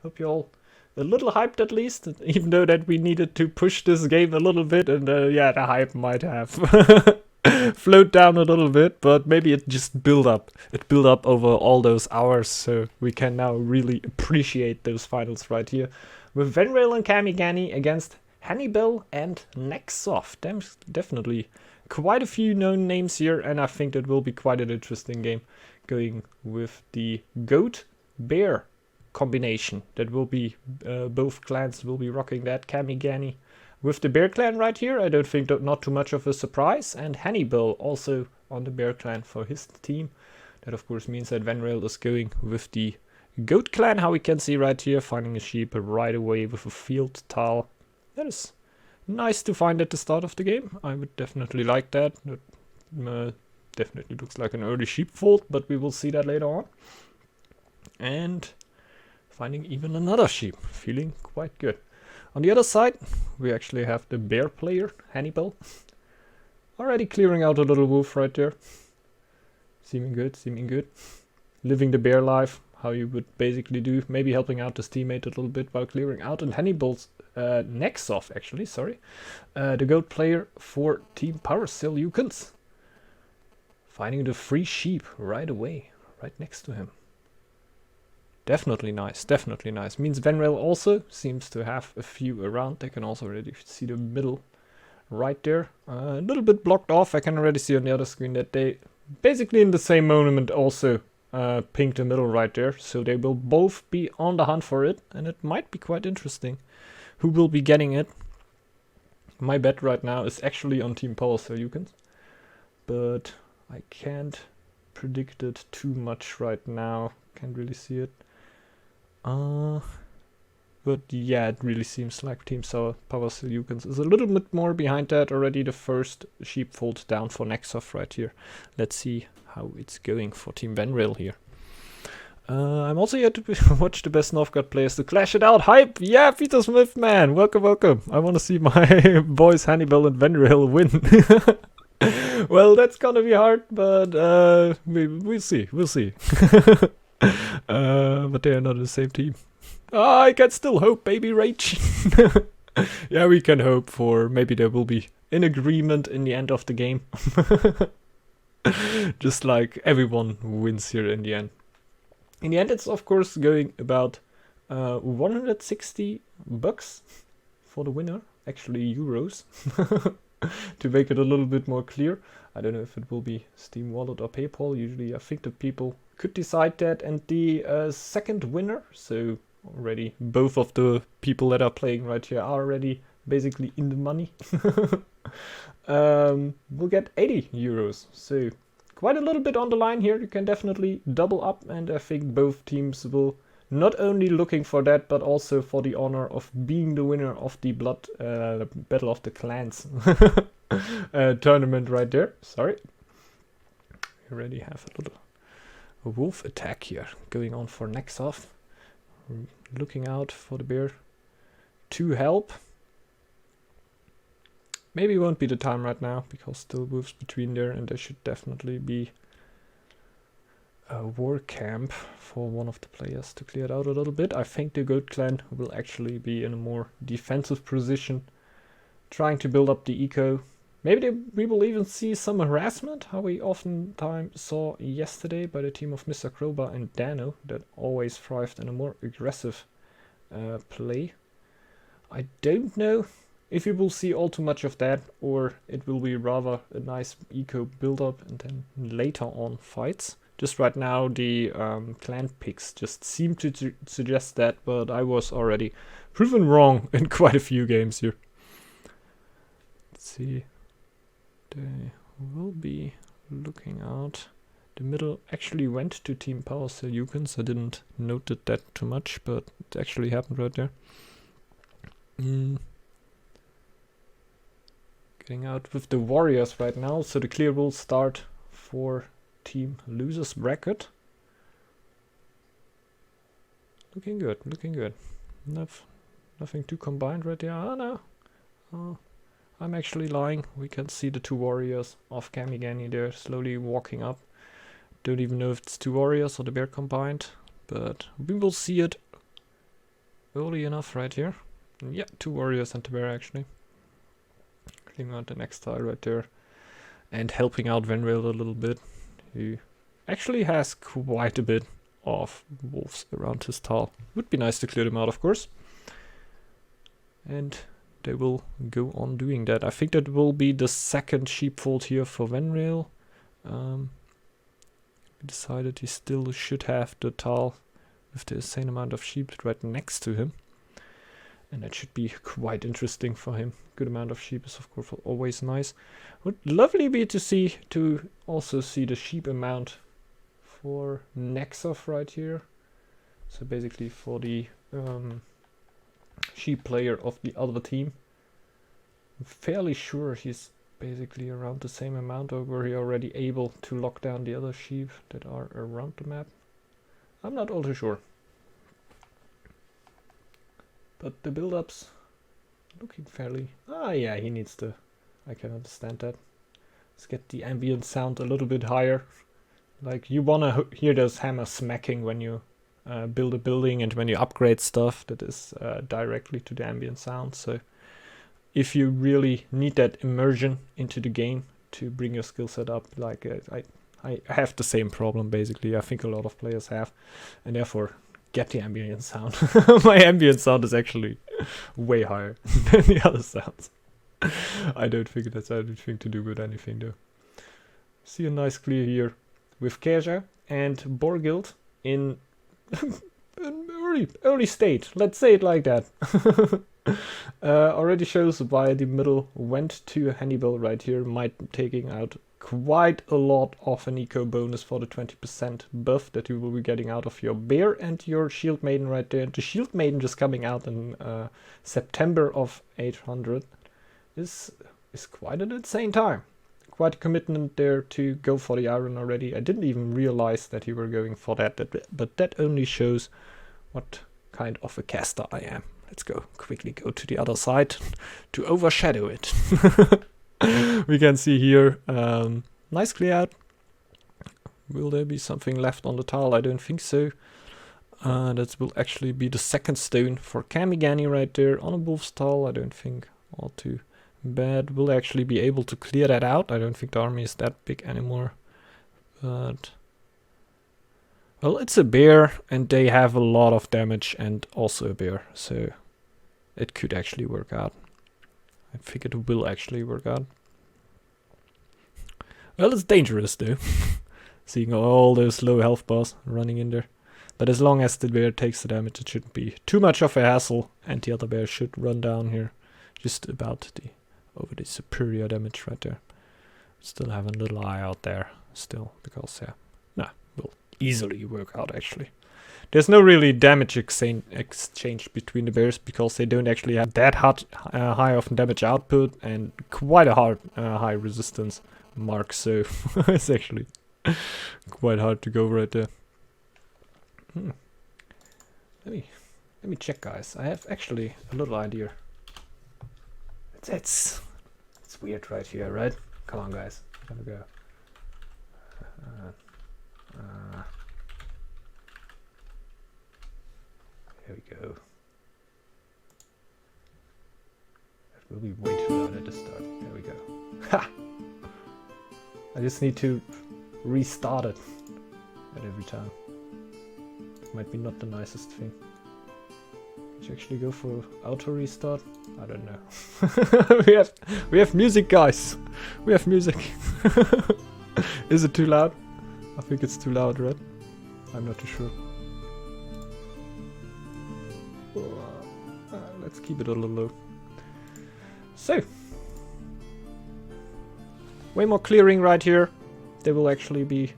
Hope you're all a little hyped at least, even though that we needed to push this game a little bit, and yeah, the hype might have flowed down a little bit, but maybe it just built up. It built up over all those hours, so we can now really appreciate those finals right here. With Venrail and Kamigani against Hannibal and Nexoff. Definitely quite a few known names here, and I think that will be quite an interesting game going with the Goat Bear combination. That will be both clans will be rocking that. Kamigani with the Bear clan right here. I don't think that not too much of a surprise, and Hannibal also on the Bear clan for his team. That of course means that Venrail is going with the Goat clan, how we can see right here, finding a sheep right away with a field tile. That is nice to find at the start of the game. I would definitely like that. That definitely looks like an early sheepfold, but we will see that later on. And finding even another sheep, feeling quite good. On the other side, we actually have the bear player, Hannibal. Already clearing out a little wolf right there. Seeming good, seeming good. Living the bear life, how you would basically do. Maybe helping out his teammate a little bit while clearing out. And Hannibal's Nexoff, actually, sorry. The goat player for Team Power Selukens. Finding the free sheep right away, right next to him. Definitely nice, definitely nice. Means Venrail also seems to have a few around. They can also already see the middle right there. A little bit blocked off. I can already see on the other screen that they basically in the same moment also pinged the middle right there. So they will both be on the hunt for it. And it might be quite interesting who will be getting it. My bet right now is actually on Team Power Selukens. But I can't predict it too much right now. Can't really see it. But yeah, it really seems like Team Power Selukens is a little bit more behind that. Already the first sheepfold down for Nexoff right here. Let's see how it's going for Team Venrail here. I'm also here to watch the best Northgard players to clash it out. Hype! Yeah, Peter Smith, man! Welcome, welcome. I want to see my boys Hannibal and Venrail win. Well, that's gonna be hard, but we'll see, we'll see. But they are not the same team. I can still hope, baby Rage. Yeah, we can hope for maybe there will be an agreement in the end of the game. Just like everyone wins here in the end. In the end, it's of course going about 160 bucks for the winner. Actually, euros. To make it a little bit more clear. I don't know if it will be Steam Wallet or PayPal. Usually I think the people could decide that. And the second winner, so already both of the people that are playing right here are already basically in the money. Will get 80 euros. So quite a little bit on the line here. You can definitely double up, and I think both teams will not only looking for that, but also for the honor of being the winner of the Battle of the Clans tournament right there. Sorry. We already have a little wolf attack here going on for Nexoff. Looking out for the bear to help. Maybe it won't be the time right now, because still wolves between there, and there should definitely be a war camp for one of the players to clear it out a little bit. I think the Goat clan will actually be in a more defensive position, trying to build up the eco. Maybe we will even see some harassment, how we oftentimes saw yesterday by the team of Mr. Crowbar and Dano, that always thrived in a more aggressive play. I don't know if we will see all too much of that, or it will be rather a nice eco build-up and then later on fights. Just right now the clan picks just seem to suggest that, but I was already proven wrong in quite a few games here. Let's see. They will be looking out. The middle actually went to Team Power Selukens. I didn't note that too much, but it actually happened right there. Getting out with the warriors right now, so the clear will start for Team Losers bracket. Looking good, looking good. Nothing too combined right there. Oh no. Oh, I'm actually lying. We can see the two warriors of Kamigani there slowly walking up. Don't even know if it's two warriors or the bear combined, but we will see it early enough right here. Yeah, 2 warriors and the bear actually. Clearing out the next tile right there. And helping out Venrail a little bit. He actually has quite a bit of wolves around his tile. Would be nice to clear them out, of course. And they will go on doing that. I think that will be the second sheepfold here for Venrail. We decided he still should have the tile with the insane amount of sheep right next to him. And that should be quite interesting for him. Good amount of sheep is of course always nice. Would lovely be to also see the sheep amount for Nexov right here. So basically for the sheep player of the other team. I'm fairly sure he's basically around the same amount, or were he already able to lock down the other sheep that are around the map? I'm not all too sure. But the build-ups looking fairly... Ah yeah, he needs to... I can understand that. Let's get the ambient sound a little bit higher. Like, you wanna hear those hammers smacking when you build a building and when you upgrade stuff. That is directly to the ambient sound. So if you really need that immersion into the game to bring your skill set up, like I have the same problem basically. I think a lot of players have, and therefore get the ambient sound. My ambient sound is actually way higher than the other sounds. I don't think that's anything to do with anything though. See a nice clear here with Keja and Borgild in an early state. Let's say it like that. Already shows why the middle went to Hannibal right here, might taking out quite a lot of an eco bonus for the 20% buff that you will be getting out of your bear and your shield maiden right there. The shield maiden just coming out in September of 800 is quite an insane time. Quite a commitment there to go for the iron already. I didn't even realize that you were going for that, but that only shows what kind of a caster I am. Let's quickly go to the other side to overshadow it. We can see here, nice clear out. Will there be something left on the tile? I don't think so. That will actually be the second stone for Kamigani right there on a wolf's tile. I don't think all too bad. We'll actually be able to clear that out. I don't think the army is that big anymore. But well, it's a bear and they have a lot of damage and also a bear. So it could actually work out. I think it will actually work out. Well, it's dangerous though. Seeing all those low health bars running in there. But as long as the bear takes the damage, it shouldn't be too much of a hassle. And the other bear should run down here. Just about over the superior damage right there. Still have a little eye out there still. Because will easily work out actually. There's no really damage exchange between the bears because they don't actually have that high of damage output and quite a high resistance mark, so it's actually quite hard to go right there. Let me check, guys. I have actually a little idea. It's weird right here, right? Come on, guys. Have a go. Here we go. That will be way too loud at the start. There we go. Ha! I just need to restart it at every time. Might be not the nicest thing. Did you actually go for auto restart? I don't know. we have music, guys. We have music. Is it too loud? I think it's too loud, right? I'm not too sure. Let's keep it a little low. So, way more clearing right here. They will actually be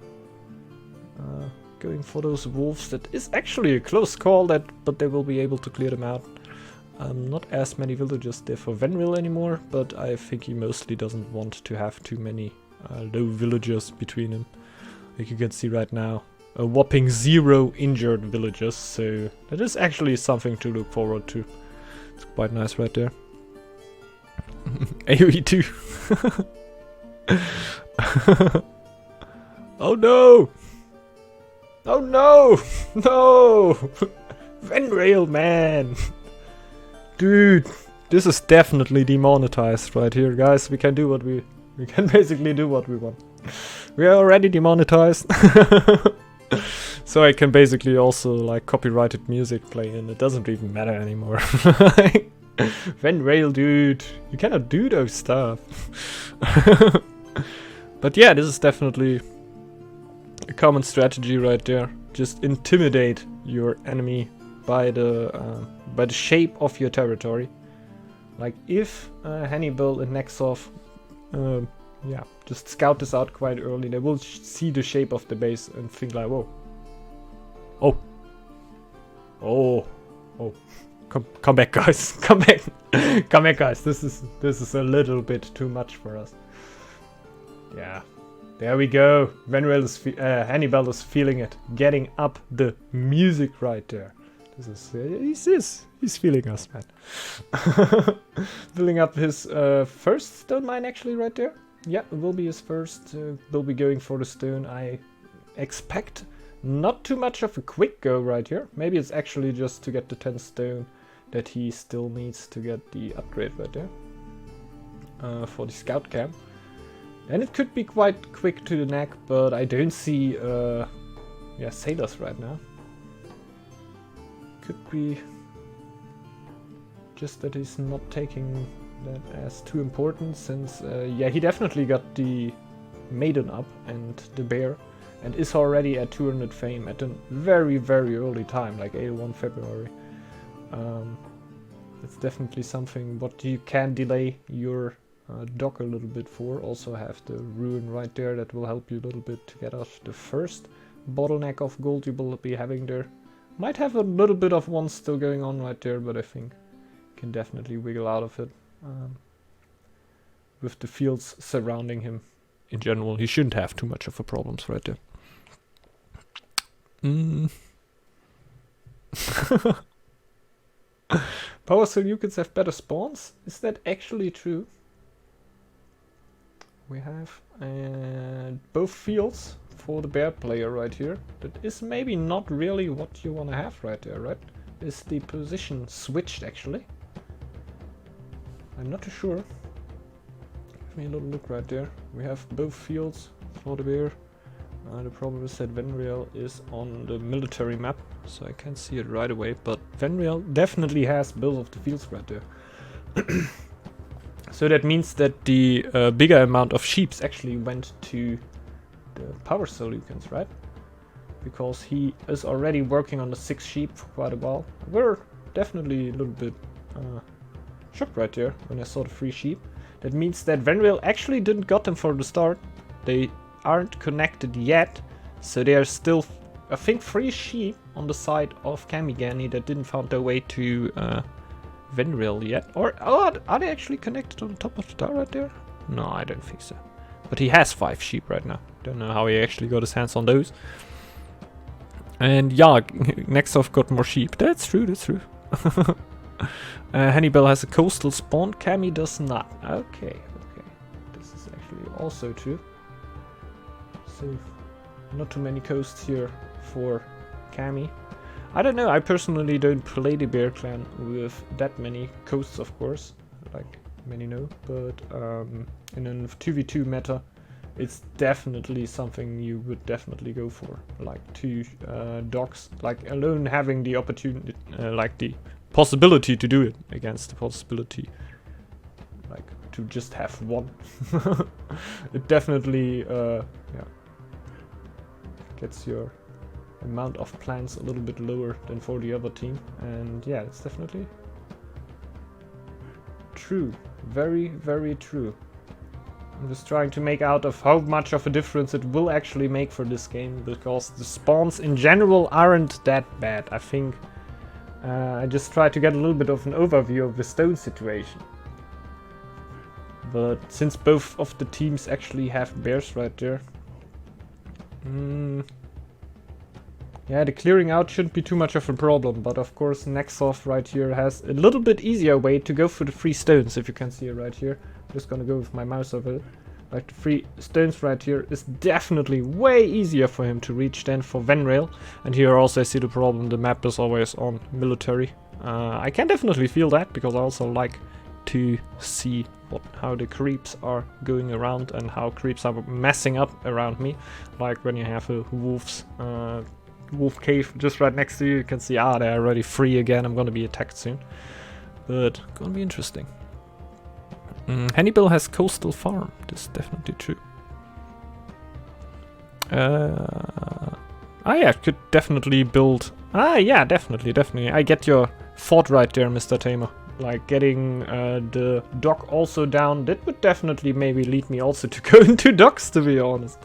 going for those wolves. That is actually a close call, but they will be able to clear them out. Not as many villagers there for Venril anymore, but I think he mostly doesn't want to have too many low villagers between him. Like you can see right now, a whopping 0 injured villagers, so that is actually something to look forward to. It's quite nice right there. AoE 2. Oh no! Oh no! No! Venrail, man! Dude, this is definitely demonetized right here, guys. We can do what we can basically do what we want. We are already demonetized. So I can basically also like copyrighted music play and it doesn't even matter anymore. Venrail, dude, you cannot do those stuff. But yeah, this is definitely a common strategy right there. Just intimidate your enemy by the shape of your territory. Like if Hannibal and Nexov, yeah, just scout this out quite early, they will see the shape of the base and think like, whoa, oh, come back, guys, come back, come back, guys. This is a little bit too much for us. Yeah, there we go. Hannibal is feeling it, getting up the music right there. This is he's feeling us, man. Building up his first stone mine actually right there. Yeah, it will be his first. Will be going for the stone. I expect not too much of a quick go right here. Maybe it's actually just to get the 10 stone that he still needs to get the upgrade right there for the scout camp. And it could be quite quick to the neck, but I don't see yeah, sailors right now. Could be just that he's not taking that as too important, since yeah, he definitely got the maiden up and the bear and is already at 200 fame at a very early time, like 81 February. It's definitely something what you can delay your dock a little bit for. Also have the ruin right there that will help you a little bit to get off the first bottleneck of gold you will be having there. Might have a little bit of one still going on right there, but I think you can definitely wiggle out of it. With the fields surrounding him in general, he shouldn't have too much of a problems right there. Power Selukens have better spawns? Is that actually true? We have both fields for the bear player right here. That is maybe not really what you want to have right there, right? Is the position switched actually? I'm not too sure. Give me a little look right there. We have both fields for the bear. The problem is that Venrail is on the military map, so I can't see it right away, but Venrail definitely has both of the fields right there. So that means that the bigger amount of sheeps actually went to the Power Selukens, right? Because he is already working on the 6 sheep for quite a while. We're definitely a little bit shocked right there when I saw the 3 sheep. That means that Venrail actually didn't got them for the start. They aren't connected yet, so there are still, I think, 3 sheep on the side of Kamigani that didn't find their way to Venrail yet. Or are they actually connected on the top of the tower right there? No, I don't think so. But he has 5 sheep right now. Don't know how he actually got his hands on those. And yeah, Nexov got more sheep. That's true, that's true. Hannibal has a coastal spawn, Kami does not. Okay. This is actually also true. So, not too many coasts here for Kami. I don't know, I personally don't play the Bear Clan with that many coasts, of course, like many know, but in a 2v2 meta, it's definitely something you would definitely go for, like 2 docks, like alone having the opportunity, like the possibility to do it against the possibility, like to just have 1. It definitely, yeah, gets your amount of plants a little bit lower than for the other team, and yeah, it's definitely true, very true. I'm just trying to make out of how much of a difference it will actually make for this game, because the spawns in general aren't that bad. I think I just try to get a little bit of an overview of the stone situation. But since both of the teams actually have bears right there, yeah, the clearing out shouldn't be too much of a problem, but of course Nexov right here has a little bit easier way to go for the 3 stones, if you can see it right here. I'm just gonna go with my mouse over it. like the 3 stones right here, is definitely way easier for him to reach than for Venrail. And here also I see the problem, the map is always on military. I can definitely feel that, because I also like to see how the creeps are going around and how creeps are messing up around me. Like when you have a wolf cave just right next to you, you can see, they're already free again, I'm gonna be attacked soon. But gonna be interesting. Hannibal has coastal farm, this is definitely true. Yeah, could definitely build. Yeah, definitely. I get your thought right there, Mr. Tamer. Like getting the dock also down, that would definitely maybe lead me also to go into docks, to be honest.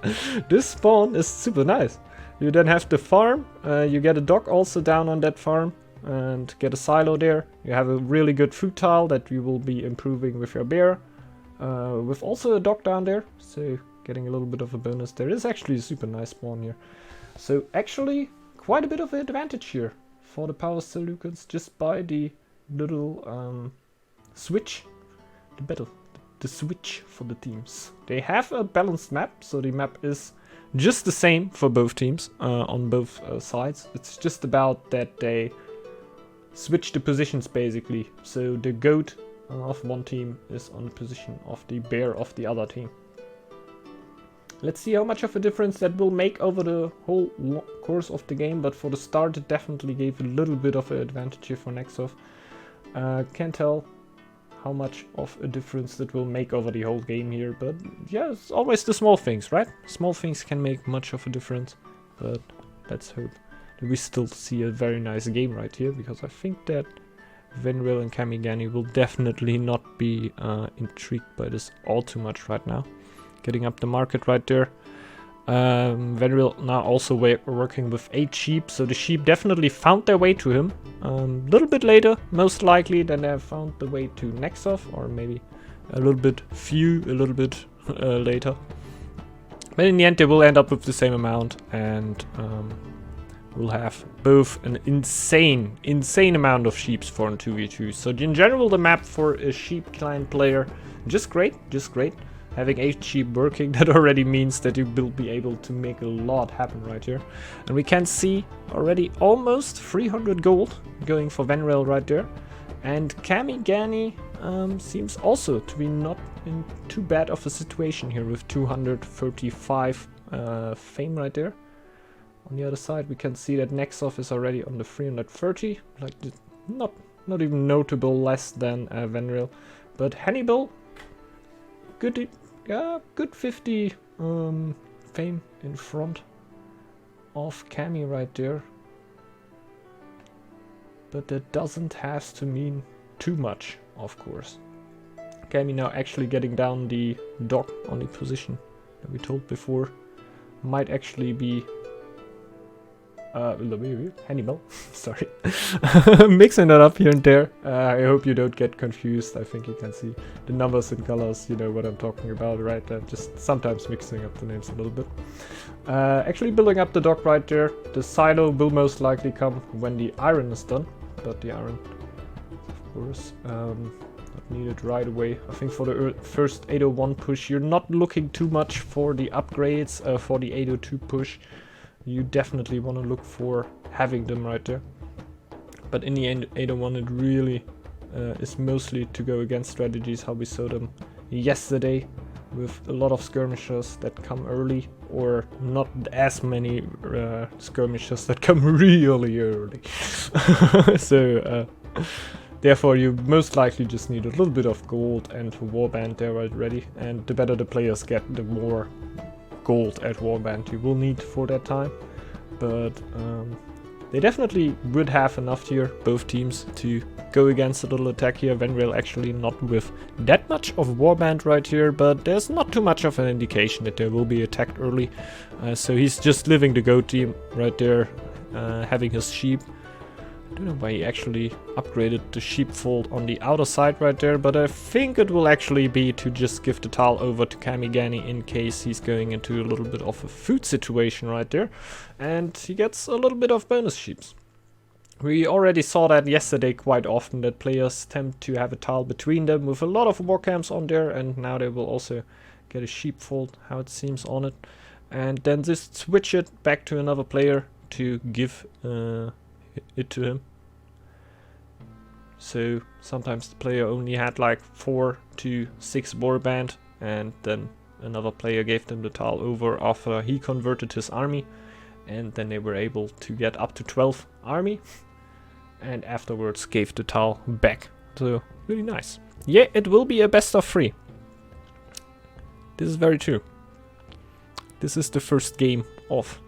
This spawn is super nice. You then have the farm, you get a dock also down on that farm, and get a silo there. You have a really good food tile that you will be improving with your bear, with also a dock down there, so getting a little bit of a bonus there. It's actually a super nice spawn here. So actually quite a bit of an advantage here for the Power Selukens just by the little switch, the switch for the teams. They have a balanced map, so the map is just the same for both teams on both sides. It's just about that they switch the positions basically. So the goat of one team is on the position of the bear of the other team. Let's see how much of a difference that will make over the whole course of the game, but for the start it definitely gave a little bit of an advantage here for Nexov. Can't tell how much of a difference that will make over the whole game here, but yeah, it's always the small things, right? Small things can make much of a difference, but let's hope that we still see a very nice game right here, because I think that Venrail and Kamigani will definitely not be intrigued by this all too much right now. Getting up the market right there. Venrail now also working with 8 sheep, so the sheep definitely found their way to him. A little bit later, most likely, than they have found the way to Nexov, or maybe a little bit later. But in the end, they will end up with the same amount, and we'll have both an insane amount of sheeps for a 2v2. So in general, the map for a sheep client player, just great. Having 8 sheep working, that already means that you will be able to make a lot happen right here. And we can see already almost 300 gold going for Venrail right there. And Kamigani seems also to be not in too bad of a situation here with 235 fame right there. On the other side we can see that Nexov is already on the 330, like not even notable less than Venrail. But Hannibal, good 50 fame in front of Kami right there. But that doesn't have to mean too much, of course. Kami now actually getting down the dock on the position that we told before. Might actually be Hannibal, sorry. Mixing that up here and there. I hope you don't get confused. I think you can see the numbers and colors, you know what I'm talking about, right? Just sometimes mixing up the names a little bit. Actually building up the dock right there. The silo will most likely come when the iron is done, but the iron, of course, not needed right away. I think for the first 801 push, you're not looking too much for the upgrades. For the 802 push, you definitely want to look for having them right there. But in the end, 801, it really is mostly to go against strategies how we saw them yesterday, with a lot of skirmishers that come early, or not as many skirmishers that come really early. So therefore you most likely just need a little bit of gold and warband there already, and the better the players get, the more gold at warband you will need for that time. But they definitely would have enough here, both teams, to go against a little attack here. Venrail actually not with that much of warband right here, but there's not too much of an indication that they will be attacked early. So he's just living the goat team right there, having his sheep. I don't know why he actually upgraded the sheepfold on the outer side right there, but I think it will actually be to just give the tile over to Kamigani in case he's going into a little bit of a food situation right there. And he gets a little bit of bonus sheeps. We already saw that yesterday quite often, that players tend to have a tile between them with a lot of war camps on there, and now they will also get a sheepfold, how it seems on it, and then just switch it back to another player to give it to him. So sometimes the player only had like 4 to 6 warband, and then another player gave them the tile over after he converted his army, and then they were able to get up to 12 army, and afterwards gave the tile back. So really nice. Yeah, it will be a best of 3. This is very true. This is the first game of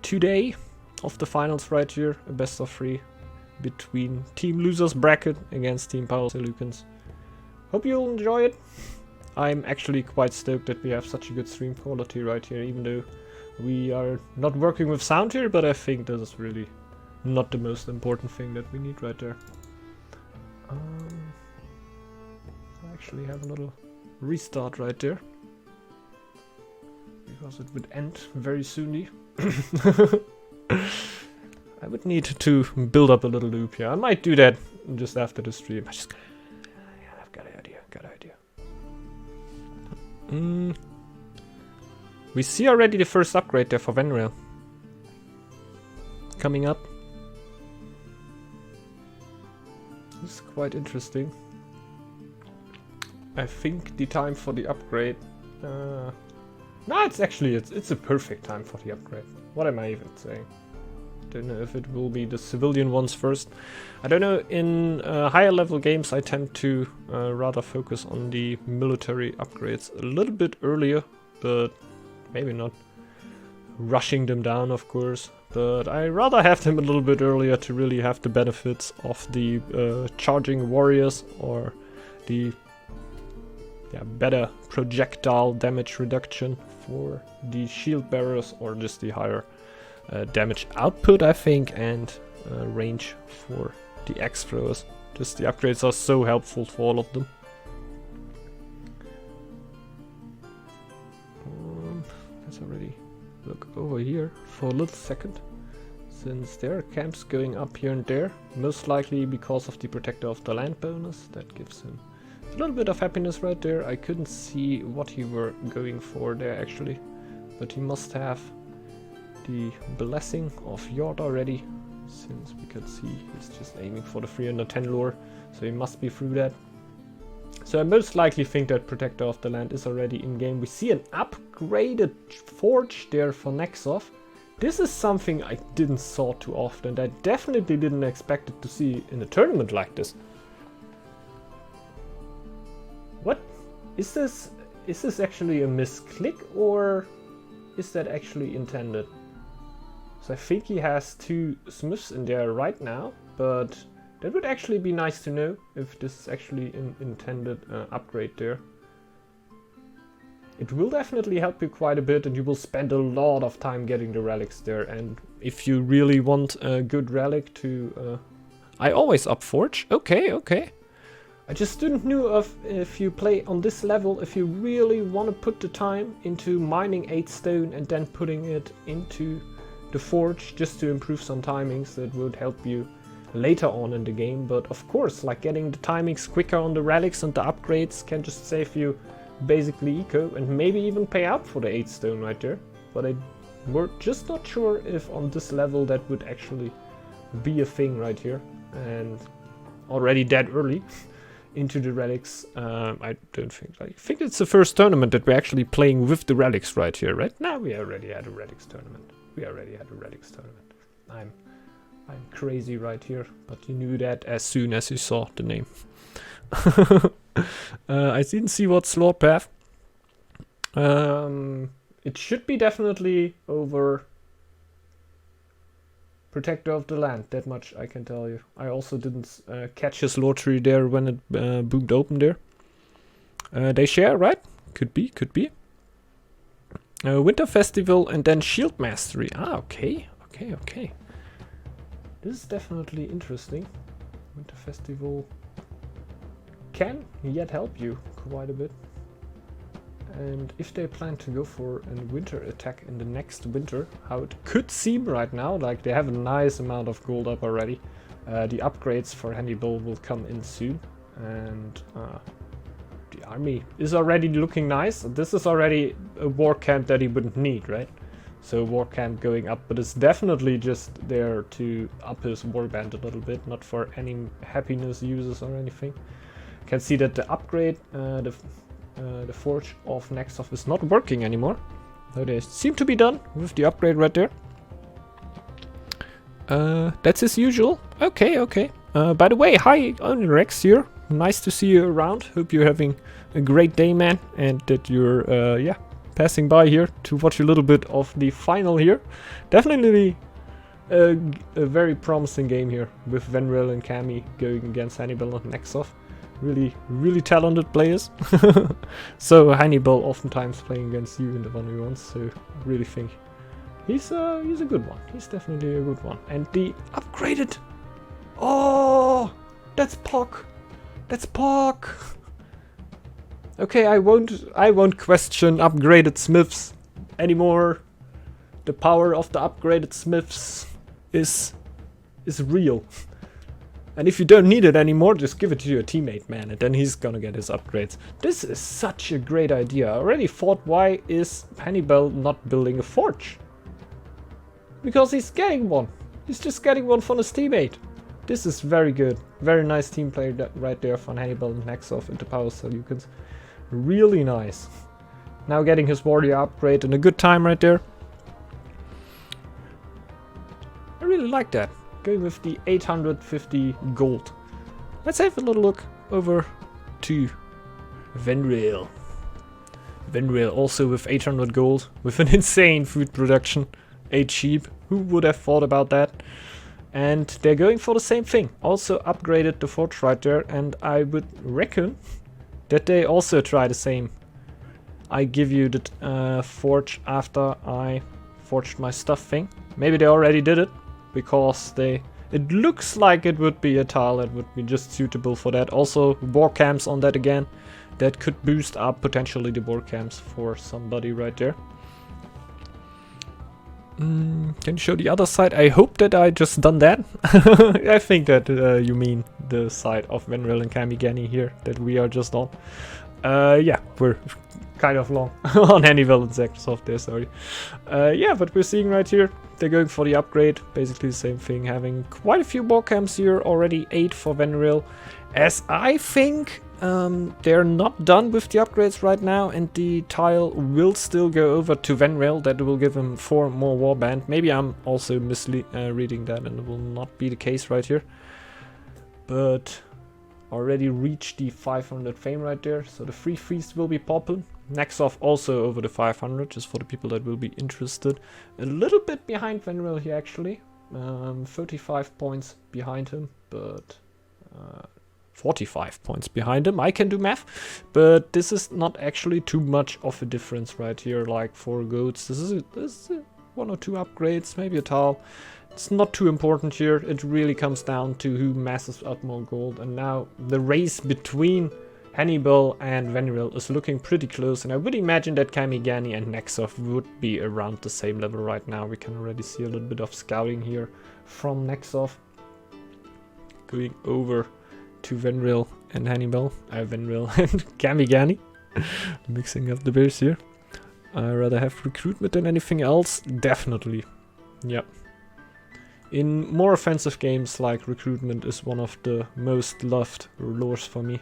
today, of the finals right here, a best of 3 between Team Losers Bracket against Team Power Selukens. Hope you'll enjoy it. I'm actually quite stoked that we have such a good stream quality right here, even though we are not working with sound here, but I think this is really not the most important thing that we need right there. I actually have a little restart right there, because it would end very soonly. I would need to build up a little loop here. I might do that just after the stream. I've got an idea. We see already the first upgrade there for Venrail coming up. This is quite interesting. I think the time for the upgrade. No, it's actually it's a perfect time for the upgrade. What am I even saying? Don't know if it will be the civilian ones first. I don't know. In higher level games, I tend to rather focus on the military upgrades a little bit earlier, but maybe not rushing them down, of course. But I rather have them a little bit earlier to really have the benefits of the charging warriors or the better projectile damage reduction for the shield bearers, or just the higher damage output, I think, and range for the axe throwers. Just the upgrades are so helpful for all of them. Let's already look over here for a little second, since there are camps going up here and there, most likely because of the Protector of the Land bonus. That gives him a little bit of happiness right there. I couldn't see what he were going for there actually, but he must have the Blessing of Yord already, since we could see he's just aiming for the 310 lore, so he must be through that. So I most likely think that Protector of the Land is already in game. We see an upgraded forge there for Nexov. This is something I didn't saw too often. I definitely didn't expect it to see in a tournament like this. What is this? Is this actually a misclick, or is that actually intended? So I think he has 2 smiths in there right now, but that would actually be nice to know if this is actually an intended upgrade there. It will definitely help you quite a bit, and you will spend a lot of time getting the relics there. And if you really want a good relic to... I always upforge. Okay. I just didn't know if you play on this level, if you really want to put the time into mining 8 stone and then putting it into the forge just to improve some timings, that would help you later on in the game. But of course, like, getting the timings quicker on the relics and the upgrades can just save you basically eco, and maybe even pay out for the 8 stone right there. But we're just not sure if on this level that would actually be a thing right here, and already that early into the relics. I don't think. I think it's the first tournament that we're actually playing with the relics right here, right? Now we already had a relics tournament. I'm crazy right here, but you knew that as soon as you saw the name. I didn't see what's lore path. It should be definitely over Protector of the Land, that much I can tell you. I also didn't catch his lore tree there when it boomed open there. They share, right? Could be. Winter Festival and then Shield Mastery. Okay. This is definitely interesting. Winter Festival can yet help you quite a bit. And if they plan to go for a winter attack in the next winter, how it could seem right now, like they have a nice amount of gold up already. The upgrades for Hannibal will come in soon, and The army is already looking nice. This is already a war camp that he wouldn't need, right? So war camp going up, but it's definitely just there to up his warband a little bit, not for any happiness uses or anything. Can see that the upgrade, the Forge of Nexoff is not working anymore. So they seem to be done with the upgrade right there. That's as usual. Okay, okay. By the way, hi, Rex here. Nice to see you around. Hope you're having a great day, man, and that you're, yeah, passing by here to watch a little bit of the final here. Definitely a very promising game here with Venril and Cammy going against Hannibal and Nexoff. Really, really talented players. So Hannibal oftentimes playing against you in the 1v1s, so I really think he's a good one. He's definitely a good one. And the upgraded... Oh, that's Pock. That's Pock. Okay, I won't question upgraded smiths anymore. The power of the upgraded smiths is real. And if you don't need it anymore, just give it to your teammate, man, and then he's gonna get his upgrades. This is such a great idea. I already thought, why is Hannibal not building a forge? Because he's getting one. He's just getting one from his teammate. This is very good. Very nice team play right there from Hannibal and Nexoff into Power Selukens. Really nice. Now getting his warrior upgrade in a good time right there. I really like that. Going with the 850 gold. Let's have a little look over to Venril. Venril also with 800 gold, with an insane food production. 8 sheep. Who would have thought about that? And they're going for the same thing. Also upgraded the forge right there, and I would reckon that they also try the same. I give you the forge after I forged my stuff thing. Maybe they already did it, because it looks like it would be a tile that would be just suitable for that. Also war camps on that again. That could boost up potentially the war camps for somebody right there. Can you show the other side? I hope that I just done that. I think that you mean the side of Venril and Kamigani here that we are just on. Yeah, we're kind of long on Hannibal and Nexoff there, sorry. Yeah, but we're seeing right here, they're going for the upgrade. Basically the same thing, having quite a few war camps here, already 8 for Venril. As I think they're not done with the upgrades right now, and the tile will still go over to Venril. That will give him 4 more warband. Maybe I'm also reading that, and it will not be the case right here. But already reached the 500 fame right there, so the free feast will be popping. Nexoff also over the 500, just for the people that will be interested. A little bit behind Venril here actually, 35 points behind him, but 45 points behind him. I can do math, but this is not actually too much of a difference right here, like 4 goats. This is 1 or 2 upgrades, maybe a tile. It's not too important here. It really comes down to who masses up more gold. And now the race between Hannibal and Venril is looking pretty close. And I would imagine that Kamigani and Nexoff would be around the same level right now. We can already see a little bit of scouting here from Nexoff. Going over to Venril and Hannibal. Venril and Kamigani. Mixing up the bears here. I rather have recruitment than anything else. Definitely. Yep. In more offensive games, like recruitment is one of the most loved lures for me,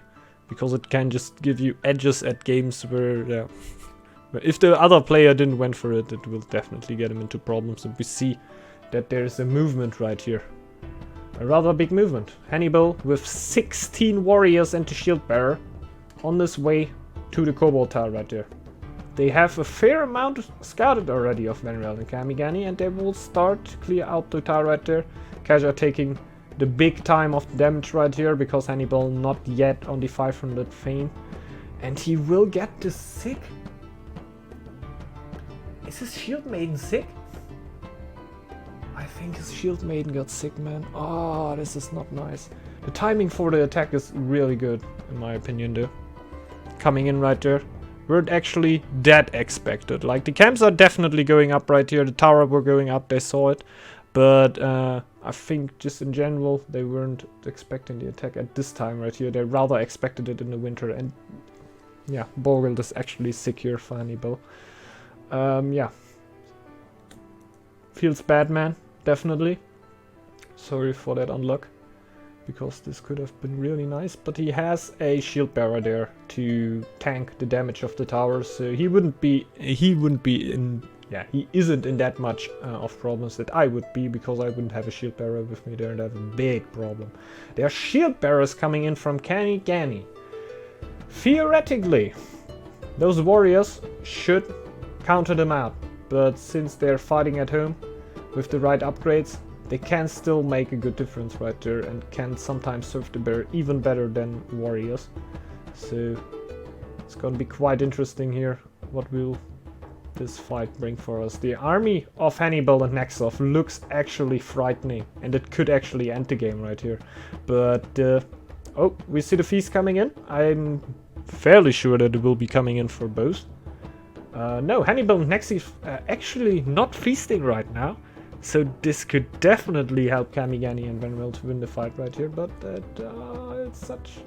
because it can just give you edges at games where if the other player didn't went for it, it will definitely get him into problems. And we see that there is a movement right here, a rather big movement. Hannibal with 16 warriors and the shield bearer on this way to the Cobalt Tower right there. They have a fair amount scouted already of Venril and Kamigani, and they will start to clear out the tower right there. Kaja taking the big time of the damage right here, because Hannibal not yet on the 500 fame. And he will get the sick. Is his shield maiden sick? I think his shield maiden got sick, man. Oh, this is not nice. The timing for the attack is really good, in my opinion, though. Coming in right there. Weren't actually that expected. Like, the camps are definitely going up right here. The tower were going up, they saw it. But I think just in general, they weren't expecting the attack at this time right here. They rather expected it in the winter. And yeah, Borghild is actually secure for Hannibal. Yeah. Feels bad, man. Definitely. Sorry for that unluck. Because this could have been really nice. But he has a shield bearer there to tank the damage of the tower. So he wouldn't be in... Yeah, he isn't in that much of problems that I would be. Because I wouldn't have a shield bearer with me there. And I have a big problem. There are shield bearers coming in from Kamigani. Theoretically, those warriors should counter them out. But since they're fighting at home with the right upgrades, they can still make a good difference right there and can sometimes serve the bear even better than warriors. So it's gonna be quite interesting here. What will this fight bring for us? The army of Hannibal and Nexov looks actually frightening, and it could actually end the game right here. But oh, we see the feast coming in. I'm fairly sure that it will be coming in for both. No, Hannibal and Nexov actually not feasting right now. So this could definitely help Kamigani and Venril to win the fight right here. But it's such...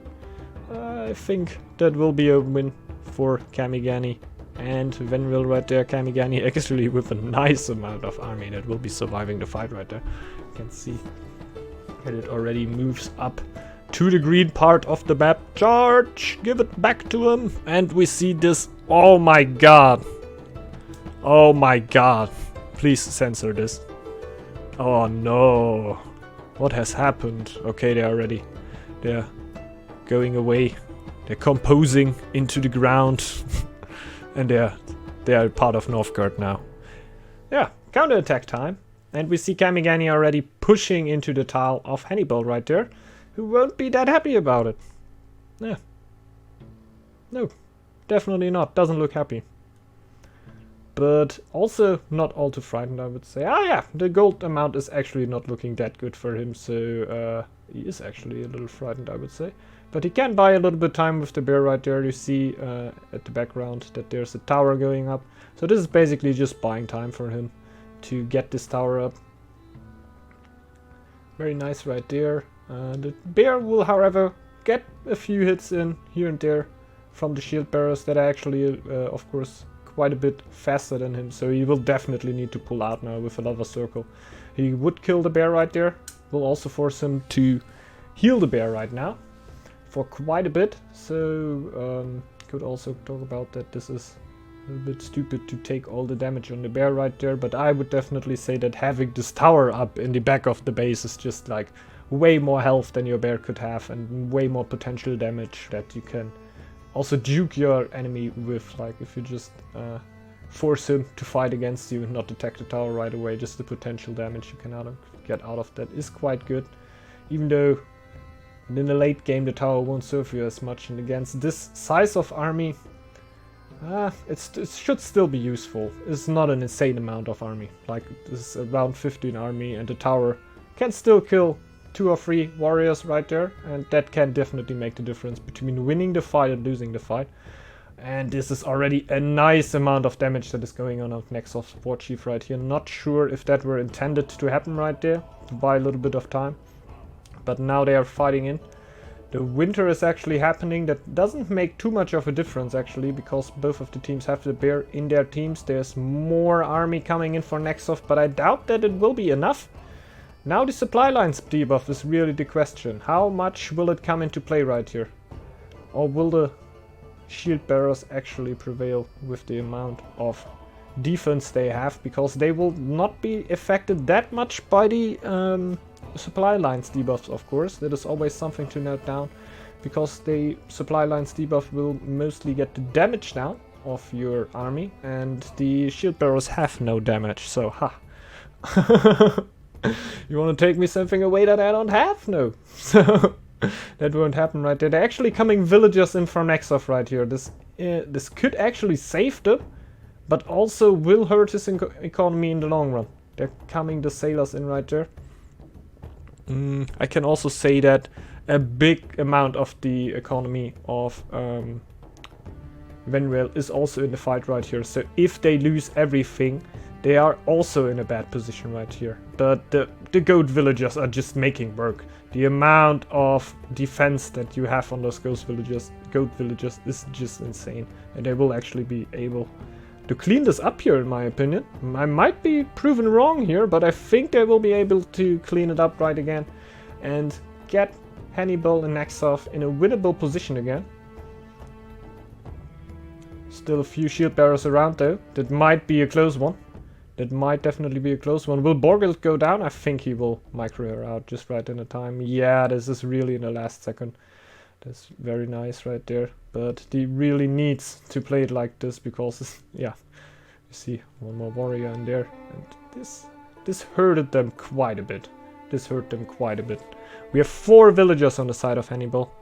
I think that will be a win for Kamigani and Venril right there. Kamigani actually with a nice amount of army that will be surviving the fight right there. You can see that it already moves up to the green part of the map. Charge! Give it back to him. And we see this. Oh my god. Oh my god. Please censor this. Oh no. What has happened? Okay, they're going away. They're composing into the ground. And they are part of Northgard now. Yeah, counterattack time. And we see Kamigani already pushing into the tile of Hannibal right there. Who won't be that happy about it. Yeah. No, definitely not. Doesn't look happy. But also not all too frightened, I would say. Ah yeah, the gold amount is actually not looking that good for him. So he is actually a little frightened, I would say. But he can buy a little bit of time with the bear right there. You see at the background that there's a tower going up. So this is basically just buying time for him to get this tower up. Very nice right there. The bear will, however, get a few hits in here and there from the shield bearers that are actually, of course, quite a bit faster than him. So he will definitely need to pull out now with a lava circle. He would kill the bear right there. Will also force him to heal the bear right now for quite a bit. So could also talk about that this is a little bit stupid to take all the damage on the bear right there. But I would definitely say that having this tower up in the back of the base is just like way more health than your bear could have and way more potential damage that you can also juke your enemy with. Like if you just force him to fight against you and not attack the tower right away, just the potential damage you can get out of that is quite good. Even though in the late game the tower won't serve you as much, and against this size of army it should still be useful. It's not an insane amount of army. Like this is around 15 army and the tower can still kill 2 or 3 warriors right there, and that can definitely make the difference between winning the fight and losing the fight. And this is already a nice amount of damage that is going on Nexov's war chief right here. Not sure if that were intended to happen right there, to buy a little bit of time. But now they are fighting in. The winter is actually happening. That doesn't make too much of a difference actually, because both of the teams have the bear in their teams. There's more army coming in for Nexov, but I doubt that it will be enough. Now the supply lines debuff is really the question. How much will it come into play right here? Or will the shield bearers actually prevail with the amount of defense they have? Because they will not be affected that much by the supply lines debuffs, of course. That is always something to note down. Because the supply lines debuff will mostly get the damage down of your army. And the shield bearers have no damage, so ha. You want to take me something away that I don't have? No. So that won't happen right there. They're actually coming villagers in from Nexov right here. This could actually save them, but also will hurt his economy in the long run. They're coming the sailors in right there. I can also say that a big amount of the economy of Venril is also in the fight right here. So if they lose everything, they are also in a bad position right here. But the goat villagers are just making work. The amount of defense that you have on those goat villagers is just insane. And they will actually be able to clean this up here, in my opinion. I might be proven wrong here, but I think they will be able to clean it up right again and get Hannibal and Nexov in a winnable position again. Still a few shield bearers around though. That might be a close one. That might definitely be a close one. Will Borghild go down? I think he will micro her out just right in the time. Yeah, this is really in the last second. That's very nice right there. But he really needs to play it like this because, yeah, you see one more warrior in there. And this hurted them quite a bit. This hurt them quite a bit. We have 4 villagers on the side of Hannibal.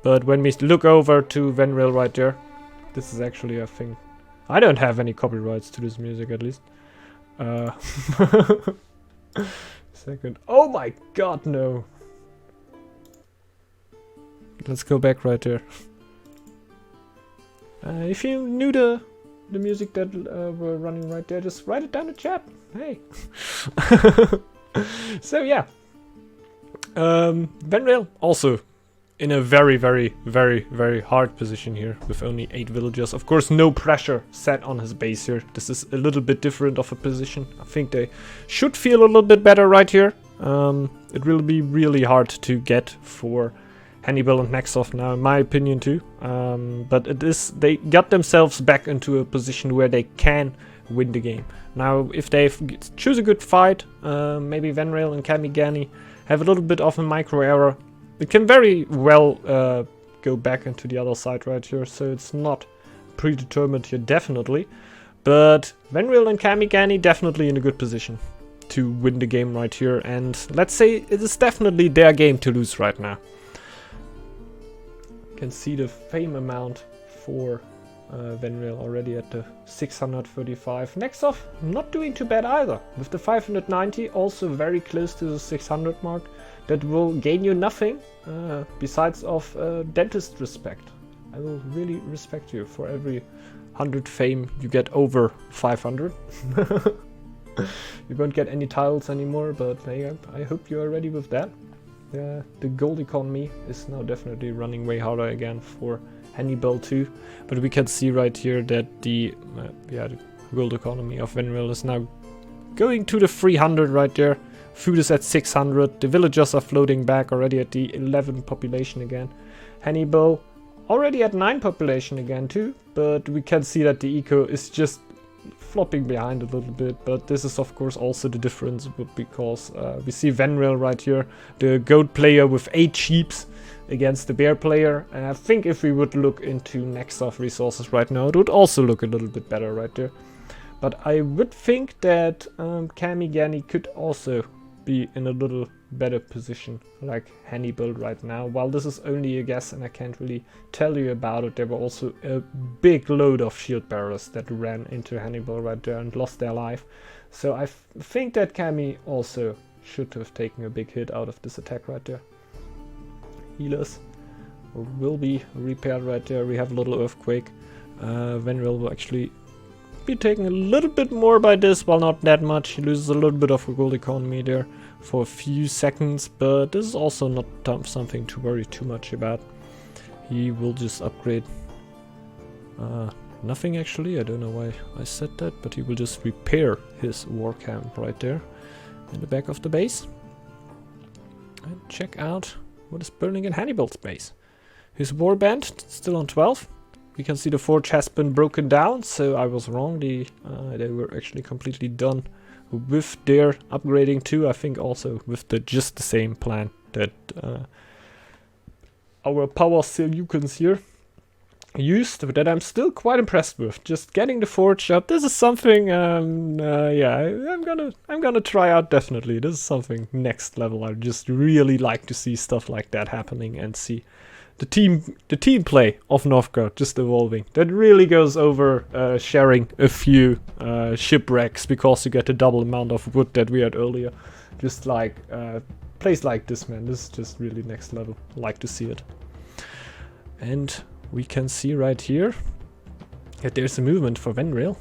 But when we look over to Venril right there, this is actually a thing. I don't have any copyrights to this music at least. Second. Oh my god, no. Let's go back right there. If you knew the music that were running right there, just write it down in the chat. Hey. So yeah. Venril also in a very, very, very, very hard position here with only 8 villagers. Of course, no pressure set on his base here. This is a little bit different of a position. I think they should feel a little bit better right here. It will be really hard to get for Hannibal and Nexov now, in my opinion too. But they got themselves back into a position where they can win the game. Now, if they choose a good fight, maybe Venril and Kamigani have a little bit of a micro error, it can very well go back into the other side right here, so it's not predetermined here, definitely. But Venril and Kamigani definitely in a good position to win the game right here, and let's say it is definitely their game to lose right now. You can see the fame amount for Venril already at the 635. Nexov not doing too bad either, with the 590, also very close to the 600 mark. That will gain you nothing besides of dentist respect. I will really respect you for every 100 fame you get over 500. You won't get any titles anymore, but I hope you are ready with that. The gold economy is now definitely running way harder again for Hannibal too. But we can see right here that the gold economy of Venril is now going to the 300 right there. Food is at 600, the villagers are floating back already at the 11 population again. Hannibal already at 9 population again too, but we can see that the eco is just flopping behind a little bit, but this is of course also the difference because we see Venril right here, the goat player with 8 sheeps against the bear player, and I think if we would look into Nexov resources right now, it would also look a little bit better right there. But I would think that Kamigani could also be in a little better position like Hannibal right now. While this is only a guess and I can't really tell you about it, there were also a big load of shield bearers that ran into Hannibal right there and lost their life. So I think that Kami also should have taken a big hit out of this attack right there. Healers will be repaired right there. We have a little earthquake. Venril will actually be taking a little bit more by this, well, not that much. He loses a little bit of a gold economy there for a few seconds, but this is also not something to worry too much about. He will just upgrade nothing actually. I don't know why I said that, but he will just repair his war camp right there in the back of the base and check out what is burning in Hannibal's base. His warband still on 12. We can see the forge has been broken down, so I was wrong. They were actually completely done with their upgrading too. I think also with just the same plan that our power Selukens here used, that I'm still quite impressed with. Just getting the forge up. This is something. Yeah, I'm gonna try out definitely. This is something next level. I just really like to see stuff like that happening and see the team play of Northgard just evolving. That really goes over sharing a few shipwrecks because you get the double amount of wood that we had earlier. Just like plays like this, man. This is just really next level. I like to see it. And we can see right here that there's a movement for Venril.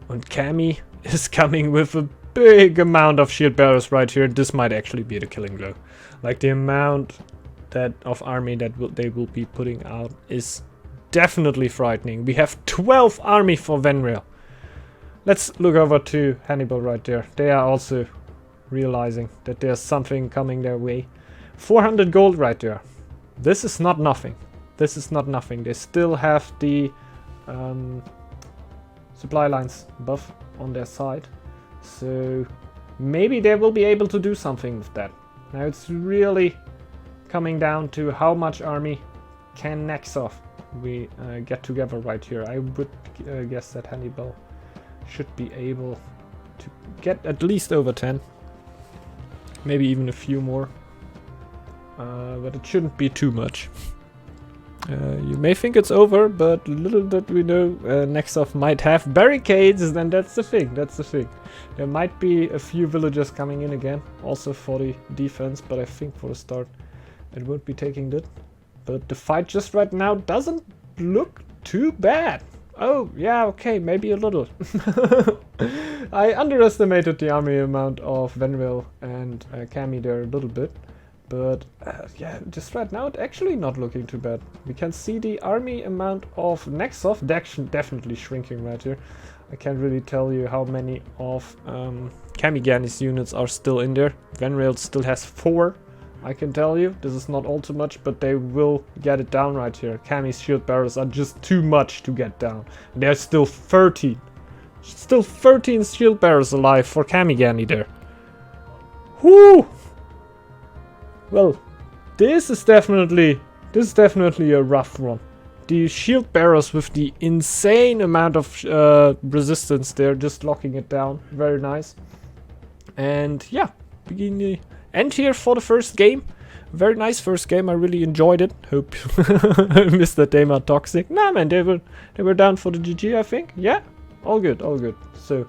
And Kami is coming with a big amount of shield bearers right here. This might actually be the killing blow. Like the amount that of army that they will be putting out is definitely frightening. We have 12 army for Venreal. Let's look over to Hannibal right there. They are also realizing that there's something coming their way. 400 gold right there. This is not nothing. This is not nothing. They still have the supply lines buff on their side. So maybe they will be able to do something with that. Now it's really coming down to how much army can Nexoff we get together right here. I would guess that Hannibal should be able to get at least over 10. Maybe even a few more. But it shouldn't be too much. You may think it's over, but little did we know Nexoff might have barricades, and that's the thing, that's the thing. There might be a few villagers coming in again, also for the defense, but I think for the start it won't be taking that. But the fight just right now doesn't look too bad. Oh, yeah, okay, maybe a little. I underestimated the army amount of Venreal and Cammy there a little bit. But yeah, just right now it's actually not looking too bad. We can see the army amount of Nexoff definitely shrinking right here. I can't really tell you how many of Kamigani's units are still in there. Venreal still has 4. I can tell you, this is not all too much, but they will get it down right here. Kami's shield bearers are just too much to get down. And there's still 13. Still 13 shield bearers alive for Kamigani there. Whoo! Well, this is definitely a rough one. The shield bearers with the insane amount of resistance there, just locking it down. Very nice. And yeah, begin the end here for the first game. Very nice first game. I really enjoyed it. Hope Mr. Dama toxic. Nah, man, they were down for the GG, I think. Yeah, all good, all good. So,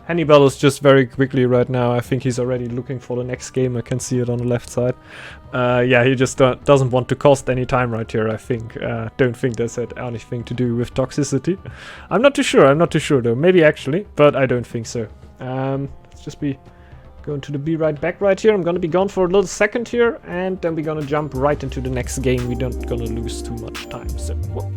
Hannibal is just very quickly right now. I think he's already looking for the next game. I can see it on the left side. Yeah, he just doesn't want to cost any time right here, I think. Don't think that's had anything to do with toxicity. I'm not too sure though. Maybe actually, but I don't think so. Let's just be going to be right back right here. I'm gonna be gone for a little second here, and then we're gonna jump right into the next game. We're not gonna lose too much time, so... Whoa.